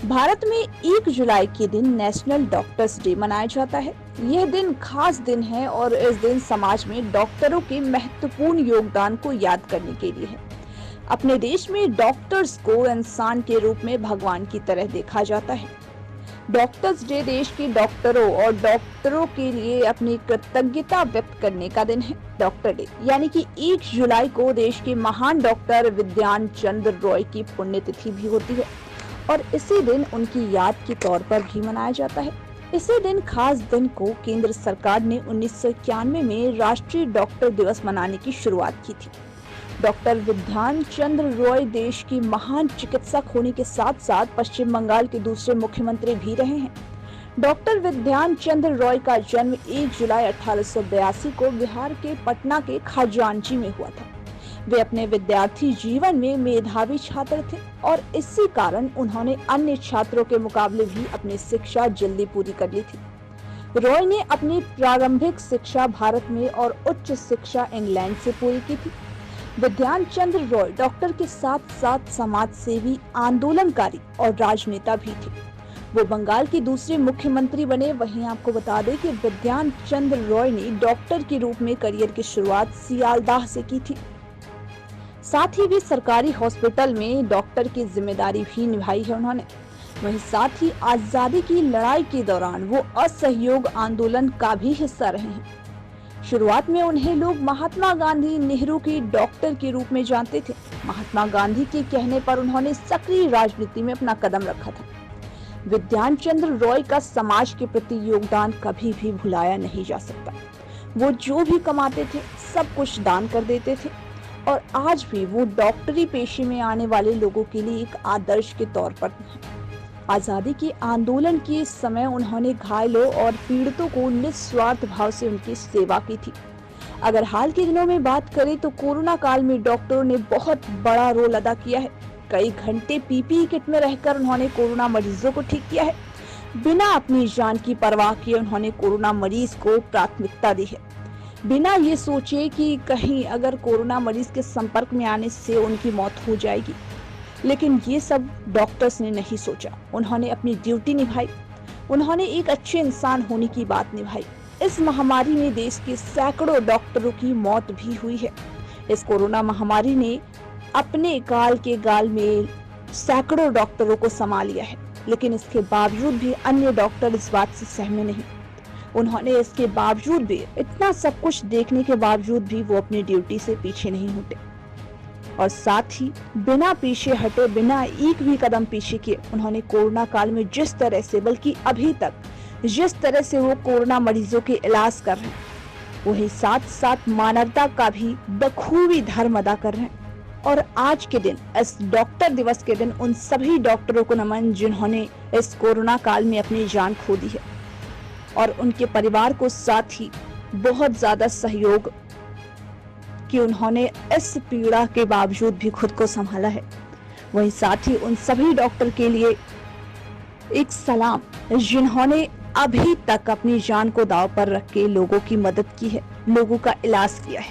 भारत में 1 जुलाई के दिन नेशनल डॉक्टर्स डे मनाया जाता है। यह दिन खास दिन है और इस दिन समाज में डॉक्टरों के महत्वपूर्ण योगदान को याद करने के लिए है। अपने देश में डॉक्टर्स को इंसान के रूप में भगवान की तरह देखा जाता है। डॉक्टर्स डे देश के डॉक्टरों और डॉक्टरों के लिए अपनी कृतज्ञता व्यक्त करने का दिन है। डॉक्टर डे यानी कि 1 जुलाई को देश के महान डॉक्टर विज्ञान चंद्र रॉय की पुण्यतिथि भी होती है और इसी दिन उनकी याद के तौर पर भी मनाया जाता है। इसी दिन खास दिन को केंद्र सरकार ने 1991 में राष्ट्रीय डॉक्टर दिवस मनाने की शुरुआत की थी। डॉक्टर विज्ञान चंद्र रॉय देश की महान चिकित्सक होने के साथ साथ पश्चिम बंगाल के दूसरे मुख्यमंत्री भी रहे हैं। डॉक्टर विज्ञान चंद्र रॉय का जन्म 1 जुलाई 1882 को बिहार के पटना के खजांची में हुआ था। वे अपने विद्यार्थी जीवन में मेधावी छात्र थे और इसी कारण उन्होंने अन्य छात्रों के मुकाबले भी अपनी शिक्षा जल्दी पूरी कर ली थी। रॉय ने अपनी प्रारंभिक शिक्षा भारत में और उच्च शिक्षा इंग्लैंड से पूरी की थी। विज्ञान चंद्र रॉय डॉक्टर के साथ साथ समाज सेवी, आंदोलनकारी और राजनेता भी थे। वो बंगाल के दूसरे मुख्यमंत्री बने। वहीं आपको बता दें कि विज्ञान चंद्र रॉय ने डॉक्टर के रूप में करियर की शुरुआत सियालदाह से की थी। साथ ही भी सरकारी हॉस्पिटल में डॉक्टर की जिम्मेदारी भी निभाई है उन्होंने। वहीं साथ ही आजादी की लड़ाई के दौरान वो असहयोग आंदोलन का भी हिस्सा रहे हैं। शुरुआत में उन्हें लोग महात्मा गांधी नेहरू के डॉक्टर के रूप में जानते थे। महात्मा गांधी के कहने पर उन्होंने सक्रिय राजनीति में अपना कदम रखा था। विज्ञान चंद्र रॉय का समाज के प्रति योगदान कभी भी भुलाया नहीं जा सकता। वो जो भी कमाते थे सब कुछ दान कर देते थे और आज भी वो डॉक्टरी पेशे में आने वाले लोगों के लिए एक आदर्श के तौर पर हैं। आजादी के आंदोलन के समय उन्होंने घायलों और पीड़ितों को निस्वार्थ भाव से उनकी सेवा की थी। अगर हाल के दिनों में बात करें तो कोरोना काल में डॉक्टरों ने बहुत बड़ा रोल अदा किया है। कई घंटे पीपीई किट में रहकर उन्होंने कोरोना मरीजों को ठीक किया है। बिना अपनी जान की परवाह किए उन्होंने कोरोना मरीज को प्राथमिकता दी है, बिना ये सोचे कि कहीं अगर कोरोना मरीज के संपर्क में आने से उनकी मौत हो जाएगी। लेकिन ये सब डॉक्टर्स ने नहीं सोचा। उन्होंने अपनी ड्यूटी निभाई। उन्होंने एक अच्छे इंसान होने की बात निभाई। इस महामारी में देश के सैकड़ों डॉक्टरों की मौत भी हुई है। इस कोरोना महामारी ने अपने गाल में सैकड़ों डॉक्टरों को समा लिया है, लेकिन इसके बावजूद भी अन्य डॉक्टर इस बात से सहमे नहीं। उन्होंने इसके बावजूद भी, इतना सब कुछ देखने के बावजूद भी वो अपनी ड्यूटी से पीछे नहीं हटे और साथ ही बिना पीछे हटे, बिना एक भी कदम पीछे किए उन्होंने कोरोना काल में जिस तरह से, बल्कि अभी तक जिस तरह से वो कोरोना मरीजों के इलाज कर रहे हैं, वही साथ साथ मानवता का भी बखूबी धर्म अदा कर रहे हैं। और आज के दिन, इस डॉक्टर दिवस के दिन, उन सभी डॉक्टरों को नमन जिन्होंने इस कोरोना काल में अपनी जान खो दी है और उनके परिवार को साथ ही बहुत ज्यादा सहयोग कि उन्होंने इस पीड़ा के बावजूद भी खुद को संभाला है। वहीं साथ ही उन सभी डॉक्टर के लिए एक सलाम जिन्होंने अभी तक अपनी जान को दांव पर रख के लोगों की मदद की है, लोगों का इलाज किया है।